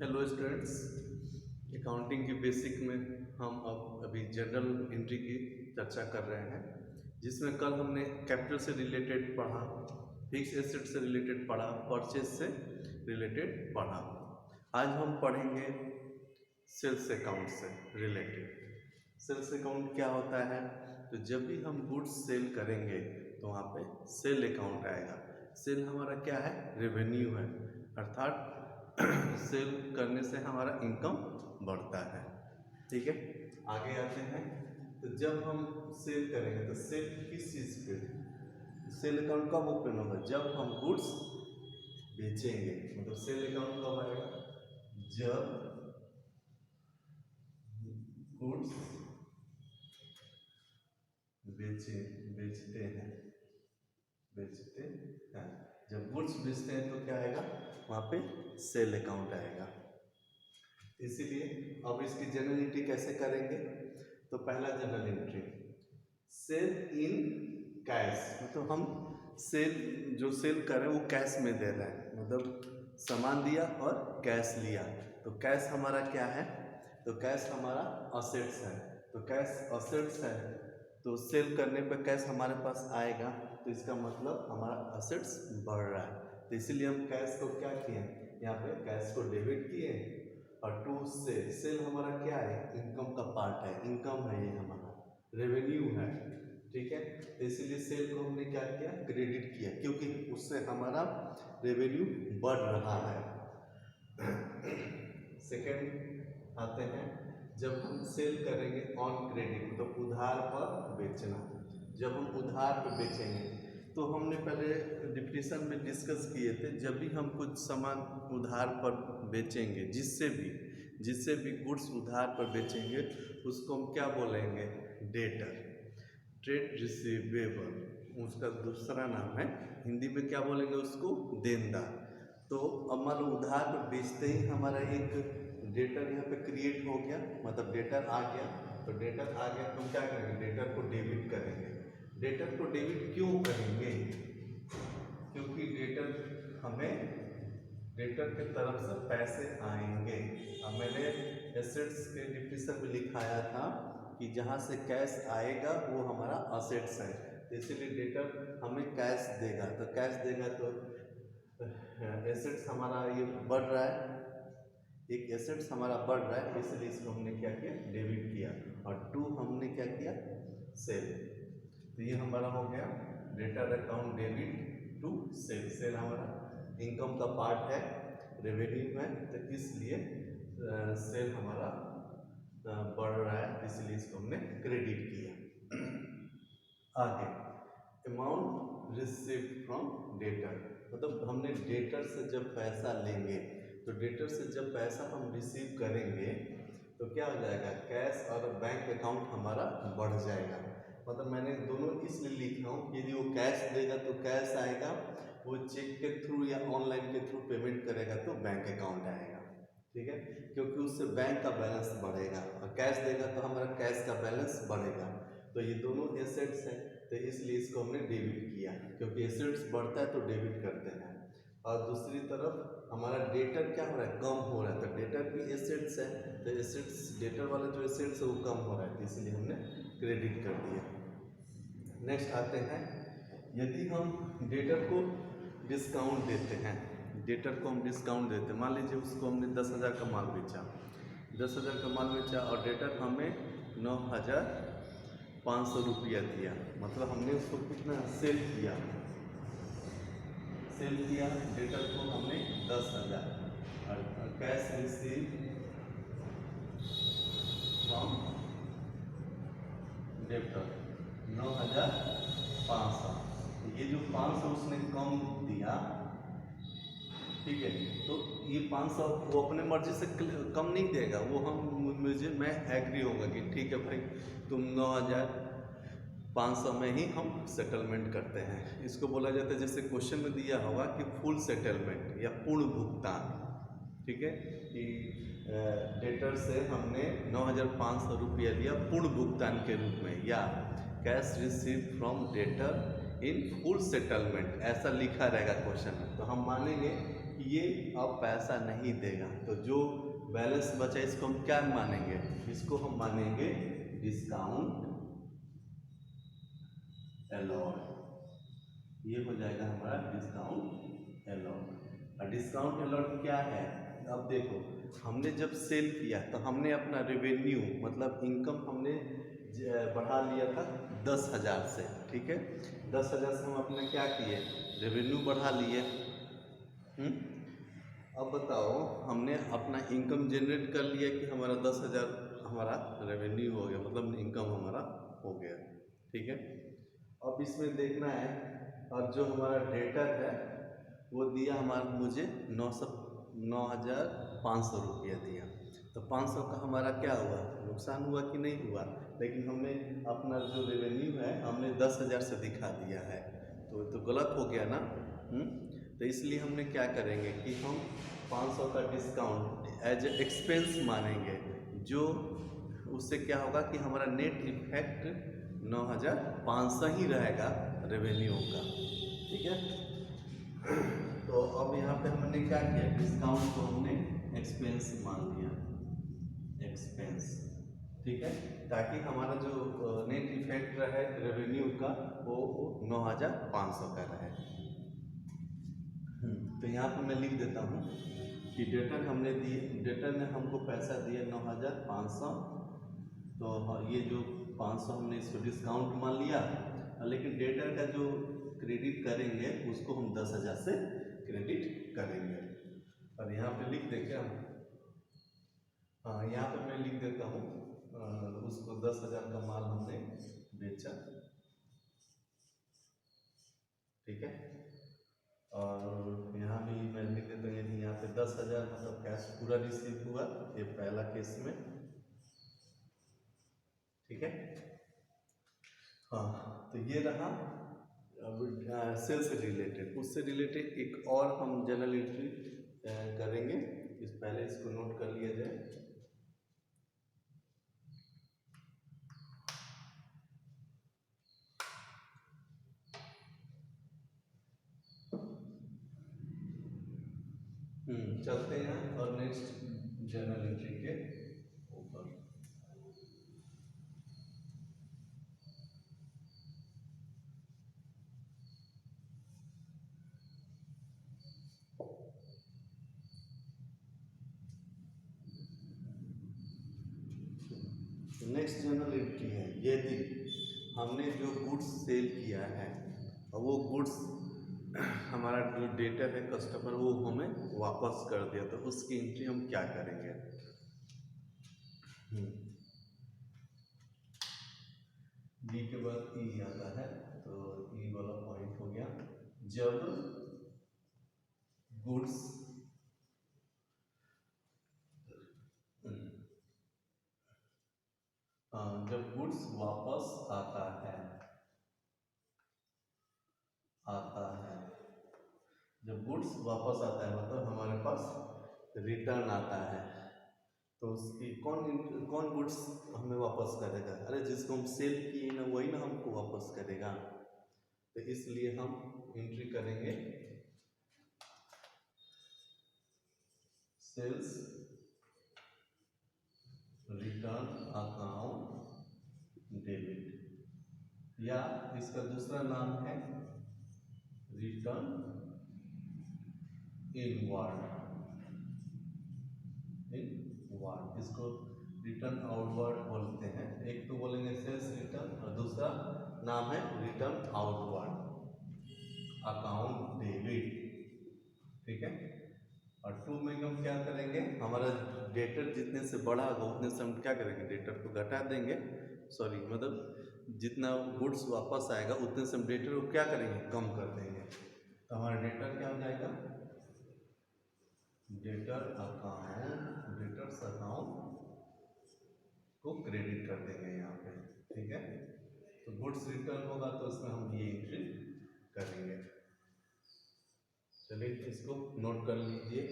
Hello students, accounting की basic में हम अब अभी जनरल एंट्री की चर्चा कर रहे हैं, जिसमें कल हमने कैपिटल से रिलेटेड पढ़ा, फिक्स एसेट से रिलेटेड पढ़ा, परचेज से रिलेटेड पढ़ा। आज हम पढ़ेंगे सेल्स अकाउंट से रिलेटेड। सेल्स अकाउंट क्या होता है? तो जब भी हम गुड्स सेल करेंगे तो वहाँ पे सेल अकाउंट आएगा। सेल हमारा क्या है? रेवेन्यू है, अर्थात सेल करने से हमारा इनकम बढ़ता है। ठीक है, आगे आते हैं। तो जब हम सेल करेंगे तो सेल किस चीज़ पे? सेल अकाउंट कब ओपन होगा? जब हम गुड्स बेचेंगे। मतलब सेल अकाउंट कब आएगा? जब गुड्स बेचते हैं। जब गुड्स बेचते हैं तो क्या आएगा? वहाँ पे सेल अकाउंट आएगा। इसीलिए अब इसकी जनरल एंट्री कैसे करेंगे? तो पहला general entry, sale in cash. मतलब हम जो सेल कर रहे हैं वो कैश में दे रहे हैं, मतलब सामान दिया और कैश लिया। तो कैश हमारा क्या है? तो कैश हमारा असेट्स है। तो कैश असेट्स है तो सेल करने पर कैश हमारे पास आएगा, तो इसका मतलब हमारा असेट्स बढ़ रहा है। तो इसीलिए हम कैश को क्या किए, यहाँ पे कैश को डेबिट किए। और टू सेल हमारा क्या है? इनकम का पार्ट है, इनकम है, ये हमारा रेवेन्यू है। ठीक है, तो इसीलिए सेल को हमने क्या किया? क्रेडिट किया, क्योंकि उससे हमारा रेवेन्यू बढ़ रहा है। सेकंड आते हैं, जब हम सेल करेंगे ऑन क्रेडिट, तो उधार पर बेचना। जब हम उधार पर बेचेंगे तो हमने पहले डिफिनेशन में डिस्कस किए थे, जब भी हम कुछ सामान उधार पर बेचेंगे, जिससे भी गुड्स उधार पर बेचेंगे, उसको हम क्या बोलेंगे? डेटर, ट्रेड रिसीवेबल उसका दूसरा नाम है। हिंदी में क्या बोलेंगे उसको? देनदार। तो अब मान लो उधार पर बेचते ही हमारा एक डेटर यहाँ पे क्रिएट हो गया, मतलब डेटर आ गया। तो डेटर आ गया तो क्या करेंगे? डेटर को डेबिट करेंगे। डेटर को डेबिट क्यों करेंगे? क्योंकि डेटर के तरफ से पैसे आएंगे। अब मैंने एसेट्स के डिफिनेशन में लिखाया था कि जहाँ से कैश आएगा वो हमारा असेट्स है। तो इसीलिए डेटर हमें कैश देगा, तो कैश देगा तो एसेट्स हमारा ये बढ़ रहा है, एक एसेट्स हमारा बढ़ रहा है, इसलिए इसको हमने क्या किया? डेबिट किया। और टू हमने क्या किया? सेल। तो ये हमारा हो गया debtor account debit to sale. Sale हमारा इनकम का पार्ट है, रेवेन्यू है, तो इसलिए सेल हमारा बढ़ रहा है, इसलिए इसको हमने क्रेडिट किया। आगे, अमाउंट रिसीव्ड फ्रॉम डेटर, मतलब हमने डेटर से जब पैसा लेंगे, तो डेटर से जब पैसा हम रिसीव करेंगे तो क्या हो जाएगा? कैश और बैंक अकाउंट हमारा बढ़ जाएगा। मतलब मैंने दोनों इसलिए लिखा हूँ, यदि वो कैश देगा तो कैश आएगा, वो चेक के थ्रू या ऑनलाइन के थ्रू पेमेंट करेगा तो बैंक अकाउंट आएगा। ठीक है, क्योंकि उससे बैंक का बैलेंस बढ़ेगा, और कैश देगा तो हमारा कैश का बैलेंस बढ़ेगा। तो ये दोनों एसेट्स हैं, तो इसलिए इसको हमने डेबिट किया, क्योंकि एसेट्स बढ़ता है तो डेबिट करते हैं। और दूसरी तरफ हमारा डेटर क्या हो रहा है? कम हो रहा है। तो डेटर भी एसेट्स है, तो एसेट्स डेटर वाला जो एसेट्स है वो कम हो रहा है, तो इसलिए हमने क्रेडिट कर दिया। नेक्स्ट आते हैं, यदि हम डेटर को डिस्काउंट देते हैं, डेटर को हम डिस्काउंट देते हैं, मान लीजिए उसको हमने 10,000 का माल बेचा, 10,000 का माल बेचा और डेटर हमें 9,500 रुपया दिया, मतलब हमने उसको कितना सेल किया? डेटर को हमने 10,000 और कैश रिसीव फ्रॉम डेटर 9,500। ये जो 500 उसने कम दिया, ठीक है, तो ये 500 वो अपने मर्जी से कम नहीं देगा, वो मैं एग्री होगा कि ठीक है भाई, तुम 9,500 में ही हम सेटलमेंट करते हैं। इसको बोला जाता है, जैसे क्वेश्चन में दिया होगा कि फुल सेटलमेंट या पूर्ण भुगतान। ठीक है, कि डेटर से हमने 9,500 रुपया लिया पूर्ण भुगतान के रूप में, या cash receive from debtor in full settlement, ऐसा लिखा रहेगा क्वेश्चन में। तो हम मानेंगे ये अब पैसा नहीं देगा, तो जो बैलेंस बचा इसको हम क्या मानेंगे, इसको हम मानेंगे डिस्काउंट अलॉट। ये हो जाएगा हमारा डिस्काउंट अलॉट। और डिस्काउंट अलॉट क्या है, अब देखो हमने जब सेल किया तो हमने अपना रेवेन्यू मतलब इनकम हमने बढ़ा लिया था 10,000 से, ठीक है। 10,000 से हम अपने क्या किए, रेवेन्यू बढ़ा लिए। अब बताओ हमने अपना इनकम जनरेट कर लिया कि हमारा 10,000 हमारा रेवेन्यू हो गया, मतलब इनकम हमारा हो गया, ठीक है। अब इसमें देखना है, और जो हमारा डेटर है वो दिया हमारा मुझे 9,500 रुपया दिया, तो 500 का हमारा क्या हुआ, नुकसान हुआ कि नहीं हुआ, लेकिन हमने अपना जो रेवेन्यू है हमने 10,000 से दिखा दिया है, तो गलत हो गया ना। तो इसलिए हमने क्या करेंगे कि हम 500 का डिस्काउंट एज ए एक्सपेंस मानेंगे, जो उससे क्या होगा कि हमारा नेट इफेक्ट 9,500 ही रहेगा रेवेन्यू का, ठीक है। तो अब यहाँ पे हमने क्या किया, डिस्काउंट को हमने एक्सपेंस मान लिया, एक्सपेंस, ठीक है, ताकि हमारा जो नेट इफेक्ट रहे रेवेन्यू का वो 9,500 का रहे। तो यहाँ पर मैं लिख देता हूँ कि डेटर हमने दिए, डेटर ने हमको पैसा दिया 9,500, तो ये जो 500 हमने इसको डिस्काउंट मान लिया, लेकिन डेटर का जो क्रेडिट करेंगे उसको हम 10,000 से क्रेडिट करेंगे। और यहाँ पे लिख दें क्या, हाँ यहाँ पे मैं लिख देता हूँ उसको 10,000 का माल हमने बेचा, ठीक है। और यहाँ भी मैं लिख देता हूँ यदि यहाँ पे 10,000 मतलब कैश पूरा रिसीव हुआ, ये पहला केस में, ठीक है। हाँ तो ये रहा सेल से रिलेटेड। उससे रिलेटेड एक और हम जनरल एंट्री करेंगे, इस पहले इसको नोट कर लिया जाए। चलते हैं और नेक्स्ट जनरल एंट्री के ऊपर। नेक्स्ट जनरल एंट्री है, यदि हमने जो गुड्स सेल किया है और वो गुड्स हमारा जो डेटर है कस्टमर वो हमें वापस कर दिया, तो उसकी एंट्री हम क्या करेंगे। डी के बाद ई आता है, तो ई वाला पॉइंट हो गया, जब गुड्स जब गुड्स वापस आता है, जब गुड्स वापस आता है मतलब हमारे पास रिटर्न आता है, तो उसकी कौन कौन गुड्स हमें वापस करेगा, अरे जिसको हम सेल किए ना वही ना हमको वापस करेगा, तो इसलिए हम एंट्री करेंगे सेल्स रिटर्न अकाउंट डेबिट, या इसका दूसरा नाम है रिटर्न इनवर्ड, इसको रिटर्न आउटवर्ड बोलते हैं। एक तो बोलेंगे सेल्स रिटर्न और दूसरा नाम है रिटर्न आउटवर्ड अकाउंट डेबिट, ठीक है। और टू में हम क्या करेंगे, हमारा डेटर जितने से बढ़ा होगा उतने से हम क्या करेंगे, डेटर को घटा देंगे, सॉरी मतलब जितना गुड्स वापस आएगा उतने से हम डेटर को क्या करेंगे, कम कर देंगे, तो हमारा डेटर क्या हो जाएगा, डेटर्स अकाउंट को क्रेडिट कर देंगे यहाँ पे, ठीक है। तो गुड्स रिटर्न होगा तो उसमें हम ये एंट्री करेंगे। चलिए इसको नोट कर लीजिए।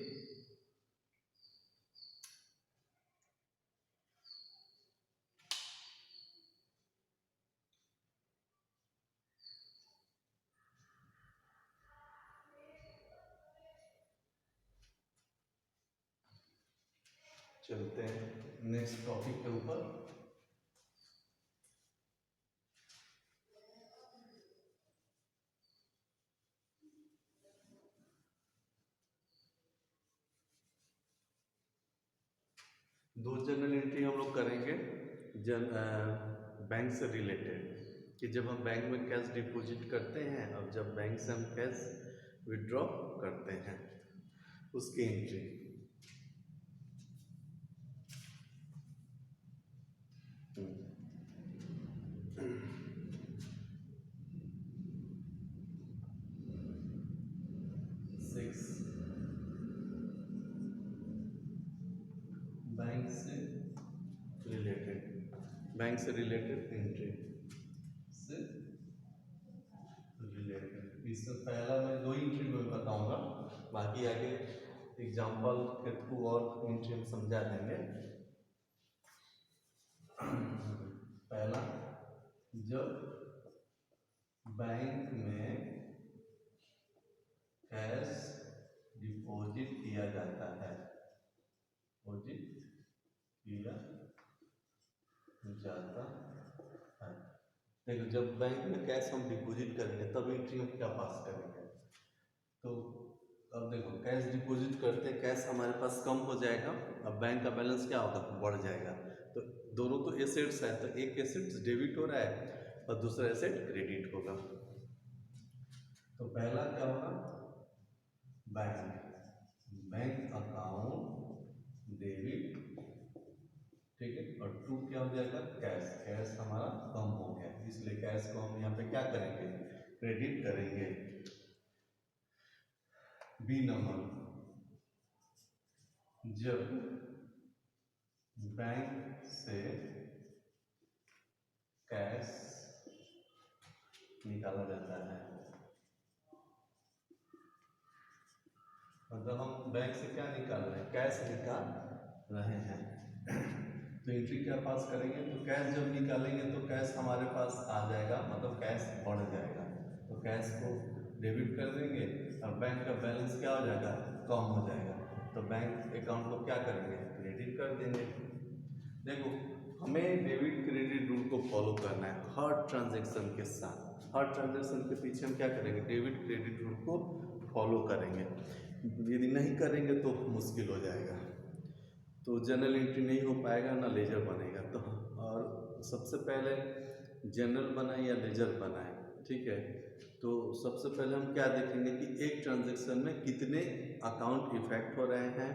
चलते हैं नेक्स्ट टॉपिक के ऊपर। दो जनरल एंट्री हम लोग करेंगे बैंक से रिलेटेड, कि जब हम बैंक में कैश डिपॉजिट करते हैं और जब बैंक से हम कैश विड्रॉ करते हैं उसकी एंट्री। बैंक से रिलेटेड एंट्री से रिलेटेड, इसमें पहला मैं दो एंट्री में बताऊंगा, बाकी आगे एग्जांपल के थ्रू और एंट्री हम समझा देंगे। पहला, जब बैंक में कैश डिपॉजिट किया जाता है, डिपॉजिट किया जाता है। देखो, जब बैंक में कैश हम डिपॉजिट करेंगे तब एंट्री हम क्या पास करेंगे। तो अब देखो, कैश डिपॉजिट करते हैं, कैश हमारे पास कम हो जाएगा, अब बैंक का बैलेंस क्या होगा, बढ़ जाएगा। तो दोनों तो एसेट्स है, तो एक एसेट्स डेबिट हो रहा है और दूसरा एसेट क्रेडिट होगा। तो पहला क्या होगा, बैंक अकाउंट डेबिट, ठीक है, और टू क्या हो जाएगा, कैश हमारा कम हो गया, इसलिए कैश को हम यहाँ पे क्या करेंगे, क्रेडिट करेंगे। बी नंबर, जब बैंक से कैश निकाला जाता है, मतलब हम बैंक से क्या निकाल रहे हैं, कैश निकाल रहे हैं। तो एंट्री क्या पास करेंगे, तो कैश जब निकालेंगे तो कैश हमारे पास आ जाएगा, मतलब कैश बढ़ जाएगा, तो कैश को डेबिट कर देंगे और बैंक का बैलेंस क्या हो जाएगा, कम हो जाएगा, तो बैंक अकाउंट को क्या करेंगे, क्रेडिट कर देंगे। देखो, हमें डेबिट क्रेडिट रूल को फॉलो करना है हर ट्रांजेक्शन के साथ, हर ट्रांजेक्शन के पीछे हम क्या करेंगे, डेबिट क्रेडिट रूल को फॉलो करेंगे। यदि नहीं करेंगे तो मुश्किल हो जाएगा, तो जनरल एंट्री नहीं हो पाएगा, ना लेजर बनेगा। तो और सबसे पहले जनरल बनाए या लेजर बनाए, ठीक है। तो सबसे पहले हम क्या देखेंगे कि एक ट्रांजैक्शन में कितने अकाउंट इफेक्ट हो रहे हैं,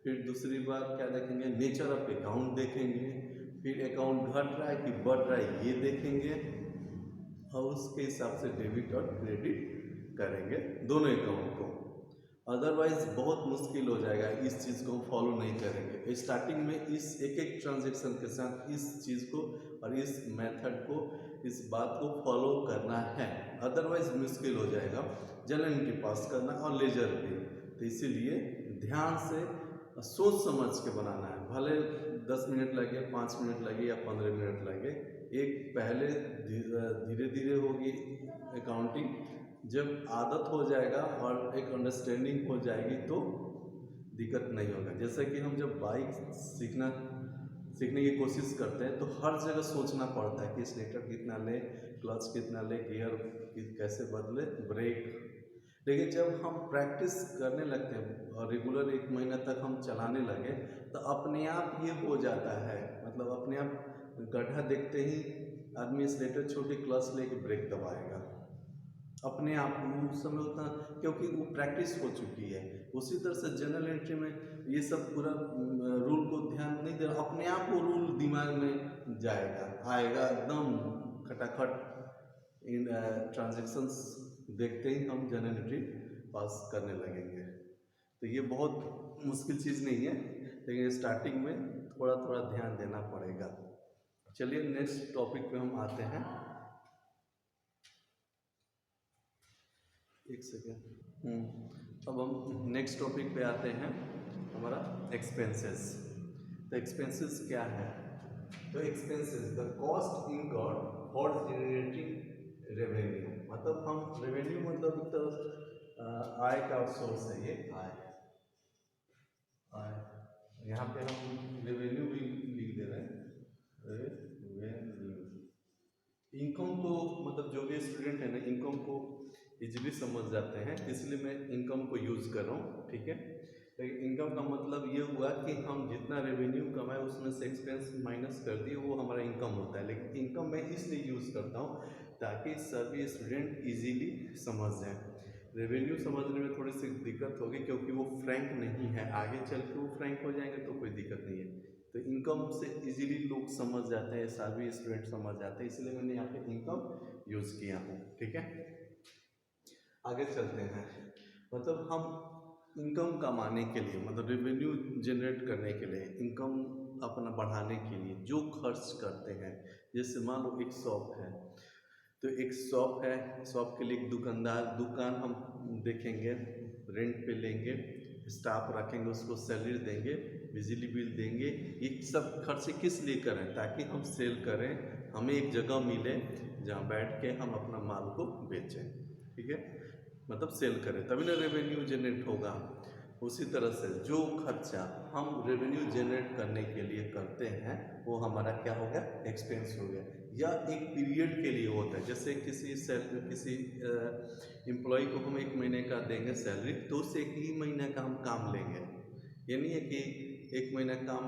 फिर दूसरी बार क्या देखेंगे, नेचर ऑफ अकाउंट देखेंगे, फिर अकाउंट घट रहा है कि बढ़ रहा है ये देखेंगे, और उसके हिसाब से डेबिट और क्रेडिट करेंगे दोनों अकाउंट को। अदरवाइज बहुत मुश्किल हो जाएगा, इस चीज़ को फॉलो नहीं करेंगे। स्टार्टिंग में इस एक एक ट्रांजैक्शन के साथ इस चीज़ को और इस मेथड को, इस बात को फॉलो करना है, अदरवाइज मुश्किल हो जाएगा जनरल एंट्री पास करना और लेजर भी। तो इसीलिए ध्यान से सोच समझ के बनाना है, भले 10 मिनट लगे, 5 मिनट लगे या 15 मिनट लगे, एक पहले धीरे धीरे होगी अकाउंटिंग, जब आदत हो जाएगा और एक अंडरस्टैंडिंग हो जाएगी तो दिक्कत नहीं होगा। जैसे कि हम जब बाइक सीखने की कोशिश करते हैं तो हर जगह सोचना पड़ता है कि स्टेटर कितना ले, क्लच कितना ले, गियर कैसे बदले, ब्रेक। लेकिन जब हम प्रैक्टिस करने लगते हैं और रेगुलर 1 महीना तक हम चलाने लगे तो अपने आप ये हो जाता है, मतलब अपने आप गड्ढा देखते ही आदमी स्लेटर छोड़ के क्लच लेके ब्रेक दबाएगा अपने आप, उस समय उतना, क्योंकि वो प्रैक्टिस हो चुकी है। उसी तरह से जनरल एंट्री में ये सब पूरा रूल को ध्यान नहीं दे, अपने आप वो रूल दिमाग में जाएगा, आएगा एकदम खटाखट। इन ट्रांजैक्शंस देखते ही हम जनरल एंट्री पास करने लगेंगे। तो ये बहुत मुश्किल चीज़ नहीं है, लेकिन स्टार्टिंग में थोड़ा थोड़ा ध्यान देना पड़ेगा। चलिए नेक्स्ट टॉपिक पे हम आते हैं। एक सेकेंड, अब हम नेक्स्ट टॉपिक पे आते हैं, हमारा एक्सपेंसेस। तो एक्सपेंसेस क्या है, तो expenses the cost incurred for generating revenue, मतलब हम रेवेन्यू मतलब तो आय का सोर्स है, ये आय यहाँ पे हम रेवेन्यू भी लिख दे रहे हैं, रेवेन्यू। इनकम को मतलब जो भी स्टूडेंट है ना इनकम को इजीली समझ जाते हैं, इसलिए मैं इनकम को यूज़ कर रहा हूँ, ठीक है। लेकिन इनकम का मतलब ये हुआ कि हम जितना रेवेन्यू कमाए उसमें से एक्सपेंस माइनस कर दिए, वो हमारा इनकम होता है। लेकिन इनकम मैं इसलिए यूज़ करता हूँ ताकि सभी स्टूडेंट इजीली समझ जाएं। रेवेन्यू समझने में थोड़ी सी दिक्कत होगी क्योंकि वो फ्रैंक नहीं है, आगे चल के वो फ्रैंक हो जाएंगे तो कोई दिक्कत नहीं है। तो इनकम से इजीली लोग समझ जाते हैं, सभी स्टूडेंट समझ जाते हैं, इसलिए मैंने यहाँ पे इनकम यूज़ किया हूँ, ठीक है। आगे चलते हैं। मतलब हम इनकम कमाने के लिए मतलब रेवेन्यू जनरेट करने के लिए, इनकम अपना बढ़ाने के लिए जो खर्च करते हैं, जैसे मान लो एक शॉप है, तो एक शॉप है, शॉप के लिए एक दुकान हम देखेंगे, रेंट पे लेंगे, स्टाफ रखेंगे, उसको सैलरी देंगे, बिजली बिल देंगे। ये सब खर्चे किस लिए करें? ताकि हम सेल करें, हमें एक जगह मिले जहाँ बैठ के हम अपना माल को बेचें, ठीक है। मतलब सेल करें तभी ना रेवेन्यू जनरेट होगा। उसी तरह से जो खर्चा हम रेवेन्यू जनरेट करने के लिए करते हैं वो हमारा क्या हो गया? एक्सपेंस हो गया। या एक पीरियड के लिए होता है, जैसे किसी एम्प्लॉय को हम 1 महीने का देंगे सैलरी, तो उससे 1 ही महीने का हम काम लेंगे। ये नहीं है कि 1 महीना काम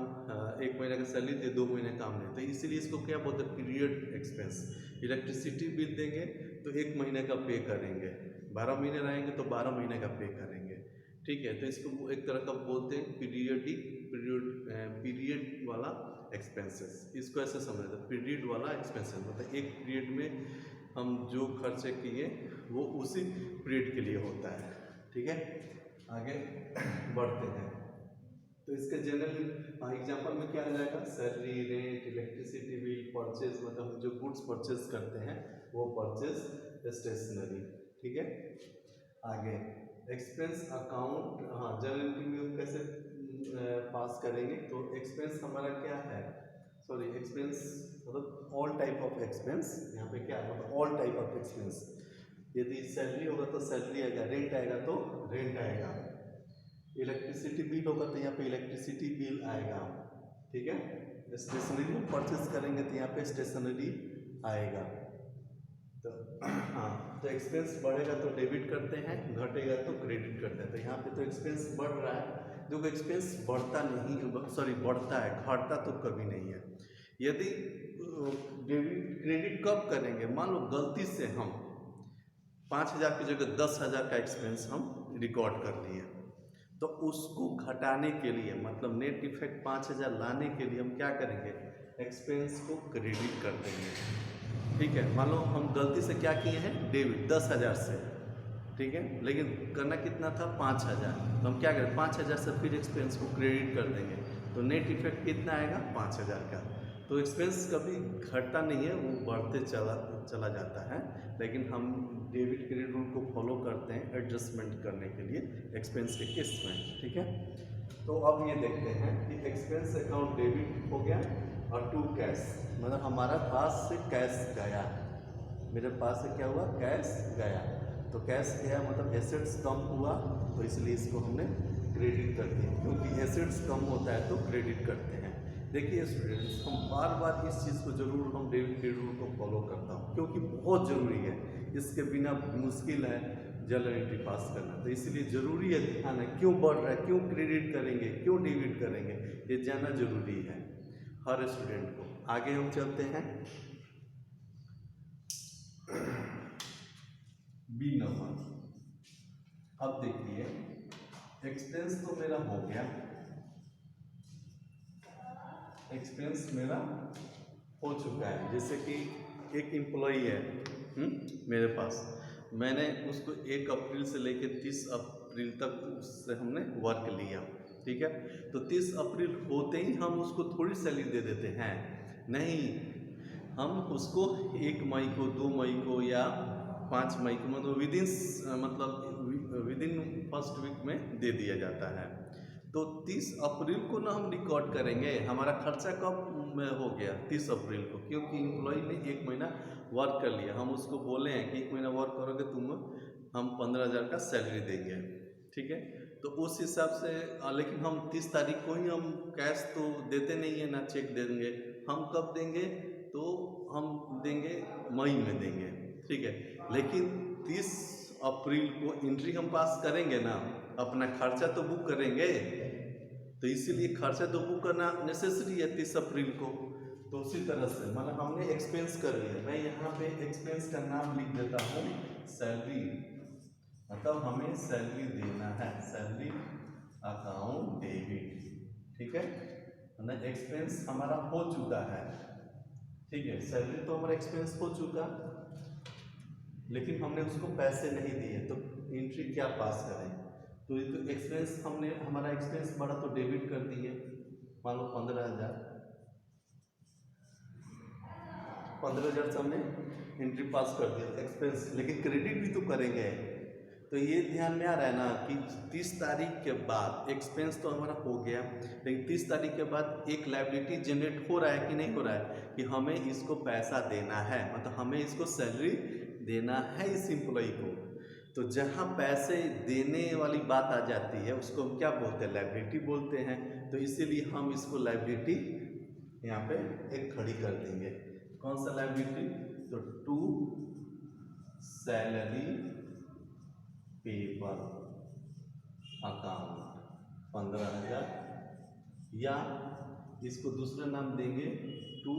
1 महीने का सैलरी दे 2 महीने काम लें, तो इसीलिए इसको क्या बोलते हैं? Period expense. इलेक्ट्रिसिटी बिल देंगे तो 1 महीने का पे करेंगे, 12 महीने रहेंगे तो 12 महीने का पे करेंगे, ठीक है। तो इसको एक तरह का बोलते हैं पीरियड वाला एक्सपेंसेस। इसको ऐसे समझते हैं, पीरियड वाला एक्सपेंसेस मतलब एक पीरियड में हम जो खर्चे किए वो उसी पीरियड के लिए होता है, ठीक है। आगे बढ़ते हैं। तो इसके जनरल एग्जांपल में क्या आ जाएगा? Salary, rent, electricity bill, purchase मतलब हम जो गुड्स परचेज करते हैं वो परचेज, स्टेशनरी, ठीक है। आगे एक्सपेंस अकाउंट, हाँ जनरल में कैसे पास करेंगे? तो एक्सपेंस हमारा क्या है? सॉरी, एक्सपेंस मतलब ऑल टाइप ऑफ एक्सपेंस। यहाँ पे क्या है? मतलब ऑल टाइप ऑफ एक्सपेंस। यदि सैलरी होगा तो सैलरी आएगा, रेंट आएगा तो रेंट आएगा, इलेक्ट्रिसिटी बिल होगा तो यहाँ पे इलेक्ट्रिसिटी बिल आएगा, ठीक है। स्टेशनरी परचेज करेंगे तो यहाँ पे स्टेशनरी आएगा। तो हाँ, तो एक्सपेंस बढ़ेगा तो डेबिट करते हैं, घटेगा तो क्रेडिट करते हैं। तो यहाँ पे तो एक्सपेंस बढ़ रहा है, जो एक्सपेंस बढ़ता नहीं, सॉरी बढ़ता है, घटता तो कभी नहीं है। यदि डेबिट क्रेडिट कब करेंगे? मान लो गलती से हम 5,000 की जगह 10,000 का एक्सपेंस हम रिकॉर्ड कर लिए, तो उसको घटाने के लिए मतलब नेट इफेक्ट 5,000 लाने के लिए हम क्या करेंगे? एक्सपेंस को क्रेडिट कर देंगे, ठीक है। मान लो हम गलती से क्या किए हैं? डेबिट 10,000 से, ठीक है, लेकिन करना कितना था? 5,000। तो हम क्या करें? 5,000 से फिर एक्सपेंस को क्रेडिट कर देंगे, तो नेट इफेक्ट कितना आएगा? 5,000 का। तो एक्सपेंस कभी घटता नहीं है, वो बढ़ते चला जाता है। लेकिन हम डेबिट क्रेडिट रूल को फॉलो करते हैं एडजस्टमेंट करने के लिए एक्सपेंस के केस में, ठीक है। तो अब ये देखते हैं कि एक्सपेंस अकाउंट डेबिट हो गया और टू कैश मतलब हमारा पास से कैश गया, मेरे पास से क्या हुआ? कैश गया। तो कैश गया मतलब एसेट्स कम हुआ, तो इसलिए इसको हमने क्रेडिट कर दिया, क्योंकि एसेट्स कम होता है तो क्रेडिट करते हैं। देखिए स्टूडेंट्स, हम बार बार इस चीज़ को जरूर हम डेबिट क्रेडिट रूल को फॉलो करता हूँ, क्योंकि बहुत ज़रूरी है, इसके बिना मुश्किल है जनरल एंट्री पास करना। तो इसलिए ज़रूरी है ध्यान है, क्यों बढ़ रहा है, क्यों क्रेडिट करेंगे, क्यों डेबिट करेंगे, ये जानना जरूरी है हर स्टूडेंट को। आगे हम चलते हैं बी नंबर। अब देखिए एक्सपेंस तो मेरा हो गया, एक्सपेंस मेरा हो चुका है। जैसे कि एक एम्प्लॉई है मेरे पास, मैंने उसको 1 अप्रैल से लेकर 30 अप्रैल तक उससे हमने वर्क लिया, ठीक है। तो 30 अप्रैल होते ही हम उसको थोड़ी सैलरी दे देते हैं, नहीं, हम उसको 1 मई को, 2 मई को या 5 मई को मतलब विदिन फर्स्ट वीक में दे दिया जाता है। तो 30 अप्रैल को ना हम रिकॉर्ड करेंगे, हमारा खर्चा कब में हो गया? 30 अप्रैल को, क्योंकि एम्प्लॉय ने 1 महीना वर्क कर लिया। हम उसको बोले हैं कि 1 महीना वर्क करोगे तुम, हम 15,000 का सैलरी देंगे, ठीक है। तो उस हिसाब से लेकिन हम 30 तारीख को ही हम कैश तो देते नहीं है ना चेक देंगे। हम कब देंगे? तो हम देंगे मई में देंगे, ठीक है। लेकिन 30 अप्रैल को एंट्री हम पास करेंगे ना, अपना खर्चा तो बुक करेंगे, तो इसीलिए खर्चा तो बुक करना नेसेसरी है 30 अप्रैल को। तो उसी तरह से मतलब हमने एक्सपेंस कर लिया। मैं यहाँ पे एक्सपेंस का नाम लिख देता हूँ सैलरी, मतलब हमें सैलरी देना है, सैलरी अकाउंट डेबिट, ठीक है। मतलब एक्सपेंस हमारा हो चुका है, ठीक है। सैलरी तो हमारा एक्सपेंस हो चुका, लेकिन हमने उसको पैसे नहीं दिए, तो एंट्री क्या पास करें? तो ये तो एक्सपेंस हमने, हमारा एक्सपेंस बढ़ा तो डेबिट कर दिए, मान लो 15,000 से हमने एंट्री पास कर दिया एक्सपेंस, लेकिन क्रेडिट भी तो करेंगे। तो ये ध्यान में आ रहा है ना कि 30 तारीख के बाद एक्सपेंस तो हमारा हो गया, लेकिन 30 तारीख के बाद एक लायबिलिटी जनरेट हो रहा है कि नहीं हो रहा है, कि हमें इसको पैसा देना है, मतलब हमें इसको सैलरी देना है इस एम्प्लॉय को। तो जहाँ पैसे देने वाली बात आ जाती है उसको हम क्या बोलते हैं? लायबिलिटी बोलते हैं। तो इसीलिए हम इसको लायबिलिटी यहाँ पे एक खड़ी कर देंगे। कौन सा लायबिलिटी? तो टू सैलरी पेबल अकाउंट 15,000, या इसको दूसरा नाम देंगे टू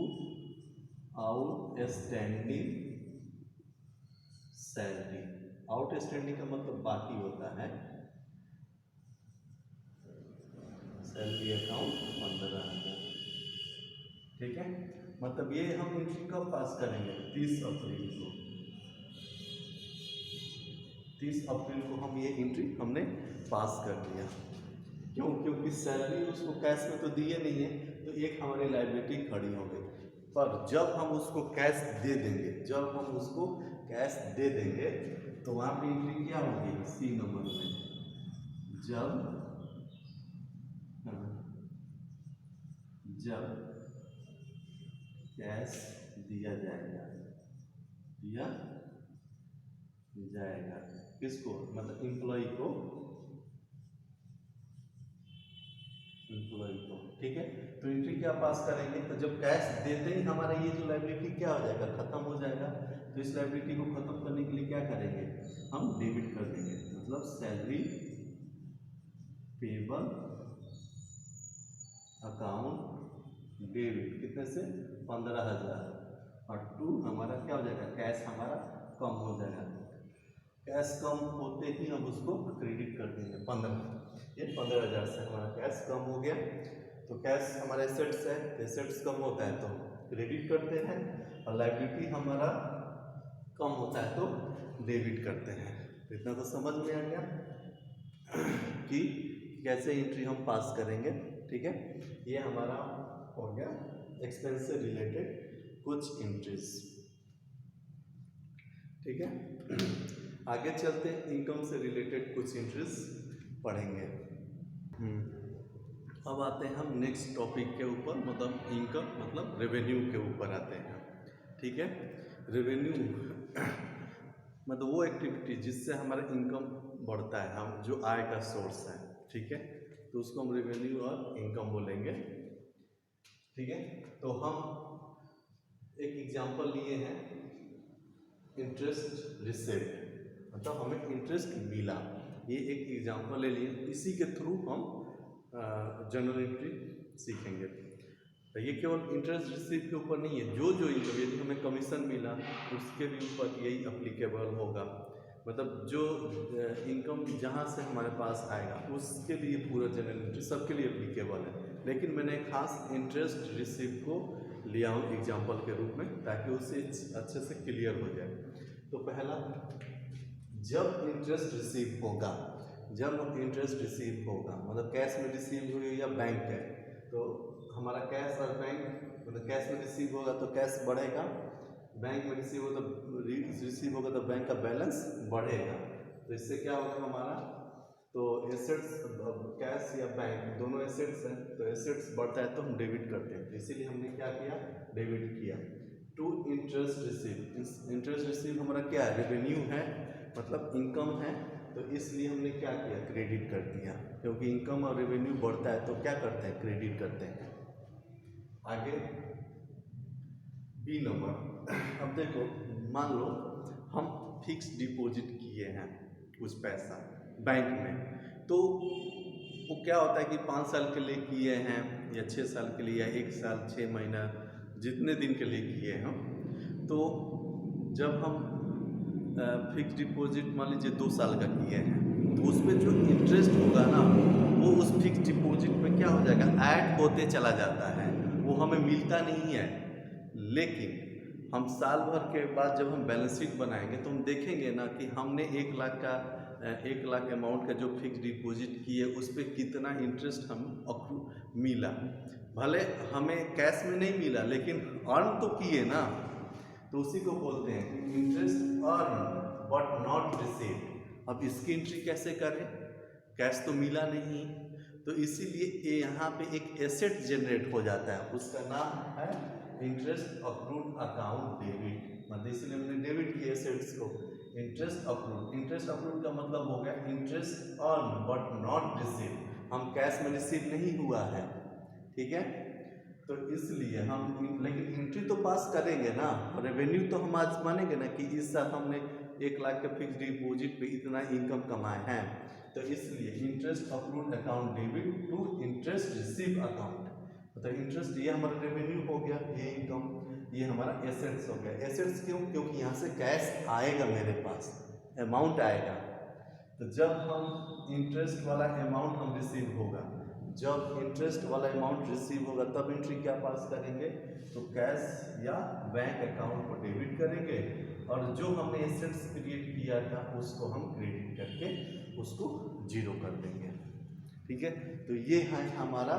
आउटस्टैंडिंग सैलरी। आउटस्टैंडिंग का मतलब बाकी होता है, सैलरी अकाउंट 15,000, ठीक है। मतलब ये हम एंट्री कब पास करेंगे? 30 अप्रैल को। 30 अप्रैल को हम ये एंट्री हमने पास कर दिया। क्यों? क्योंकि सैलरी उसको कैश में तो दिए नहीं है, तो एक हमारी लायबिलिटी खड़ी हो गई। पर जब हम उसको कैश दे देंगे, जब हम उसको कैश दे देंगे तो वहाँ पे एंट्री क्या होगी? सी नंबर में, जब कैश दिया जाएगा, दिया जाएगा किसको? मतलब एम्प्लॉय को, एम्प्लॉय को, ठीक है। तो एंट्री क्या पास करेंगे? तो जब कैश देते ही हमारा ये जो लायबिलिटी क्या हो जाएगा? खत्म हो जाएगा। तो इस लायबिलिटी को खत्म करने के लिए क्या करेंगे? हम डेबिट कर देंगे, मतलब सैलरी पेबल अकाउंट डेबिट कितने से? 15,000, और टू हमारा क्या हो जाएगा? कैश हमारा कम हो जाएगा। कैश कम होते ही हम उसको क्रेडिट कर देंगे 15,000 से हमारा कैश कम हो गया। तो कैश हमारा एसेट्स है, एसेट्स कम होता है तो क्रेडिट करते हैं, और लायबिलिटी हमारा कम होता है तो डेबिट करते हैं। तो इतना तो समझ में आ गया कि कैसे एंट्री हम पास करेंगे, ठीक है। ये हमारा हो गया एक्सपेंस से रिलेटेड कुछ एंट्रीज, ठीक है। आगे चलते हैं, इनकम से रिलेटेड कुछ एंट्रीज पढ़ेंगे। अब आते हैं हम नेक्स्ट टॉपिक के ऊपर, मतलब इनकम मतलब रेवेन्यू के ऊपर आते हैं, ठीक है। रेवेन्यू मतलब वो एक्टिविटी जिससे हमारा इनकम बढ़ता है, हम जो आय का सोर्स है, ठीक है। तो उसको हम रेवेन्यू और इनकम बोलेंगे, ठीक है। तो हम एक एग्जांपल लिए हैं, इंटरेस्ट रिसीव्ड, मतलब हमें इंटरेस्ट मिला, ये एक एग्जांपल ले लिए। इसी के थ्रू हम जनरल एंट्री सीखेंगे। तो ये केवल इंटरेस्ट रिसीव के ऊपर नहीं है, जो इनकम, यदि हमें कमीशन मिला उसके भी ऊपर यही अप्लीकेबल होगा। मतलब जो इनकम जहाँ से हमारे पास आएगा उसके लिए पूरा जनरल एंट्री सबके लिए एप्लीकेबल है, लेकिन मैंने खास इंटरेस्ट रिसीव को लिया हूँ एग्जांपल के रूप में, ताकि उससे अच्छे से क्लियर हो जाए। तो पहला, जब इंटरेस्ट रिसीव होगा, जब इंटरेस्ट रिसीव होगा मतलब कैश में रिसीव हुई या बैंक है, तो हमारा कैश और बैंक, मतलब कैश में रिसीव होगा तो कैश बढ़ेगा, बैंक में रिसीव होगा तो बैंक का बैलेंस बढ़ेगा। तो इससे क्या होगा हमारा, तो एसेट्स, कैश या बैंक दोनों एसेट्स हैं, तो एसेट्स बढ़ता है तो हम डेबिट करते हैं। इसीलिए हमने क्या किया? डेबिट किया। To interest receive, interest receive हमारा क्या है? रेवेन्यू है, मतलब इनकम है, तो इसलिए हमने क्या किया, क्रेडिट कर दिया, क्योंकि इनकम और रेवेन्यू बढ़ता है तो क्या करते हैं, क्रेडिट करते हैं। आगे बी नंबर, अब देखो मान लो हम फिक्स डिपॉजिट किए हैं कुछ पैसा बैंक में, तो वो क्या होता है कि 5 साल के लिए किए हैं या 6 साल के लिए या 1 साल 6 महीना जितने दिन के लिए किए हम, तो जब हम फिक्स डिपॉजिट मान लीजिए 2 साल का किए हैं, तो उसमें जो इंटरेस्ट होगा ना वो उस फिक्स डिपॉजिट में क्या हो जाएगा, ऐड होते चला जाता है, वो हमें मिलता नहीं है। लेकिन हम साल भर के बाद जब हम बैलेंस शीट बनाएंगे तो हम देखेंगे ना कि हमने 1 लाख अमाउंट का जो फिक्स डिपॉजिट किए उस पर कितना इंटरेस्ट हम मिला। भले हमें कैश में नहीं मिला लेकिन अर्न तो किए ना, तो उसी को बोलते हैं interest earn but not received. अब इसकी एंट्री कैसे करें, कैश तो मिला नहीं, तो इसीलिए यहाँ पे एक एसेट जनरेट हो जाता है, उसका नाम है इंटरेस्ट अक्रूड अकाउंट डेबिट। मतलब इसलिए हमने डेबिट किए एसेट्स को, इंटरेस्ट अक्रूड। इंटरेस्ट अक्रूड का मतलब हो गया interest earn but not receive, हम कैश में रिसीव नहीं हुआ है, ठीक है। तो इसलिए हम लेकिन एंट्री तो पास करेंगे ना, रेवेन्यू तो हम आज मानेंगे ना कि इस साल हमने 1 लाख के फिक्स डिपॉजिट पे इतना इनकम कमाए हैं, तो इसलिए interest accrued account debit to interest receive account. तो इंटरेस्ट ये हमारा रेवेन्यू हो गया, ये इनकम, ये हमारा एसेट्स हो गया। एसेट्स क्यों, क्योंकि यहाँ से कैश आएगा, मेरे पास अमाउंट आएगा। तो जब हम इंटरेस्ट वाला अमाउंट हम रिसीव होगा, जब इंटरेस्ट वाला अमाउंट रिसीव होगा तब एंट्री क्या पास करेंगे, तो कैश या बैंक अकाउंट को डेबिट करेंगे, और जो हमने एसेट्स क्रिएट किया था उसको हम क्रेडिट करके उसको जीरो कर देंगे, ठीक है। तो ये है हमारा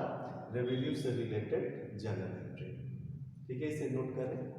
रेवेन्यू से रिलेटेड जर्नल एंट्री, ठीक है, इसे नोट करें।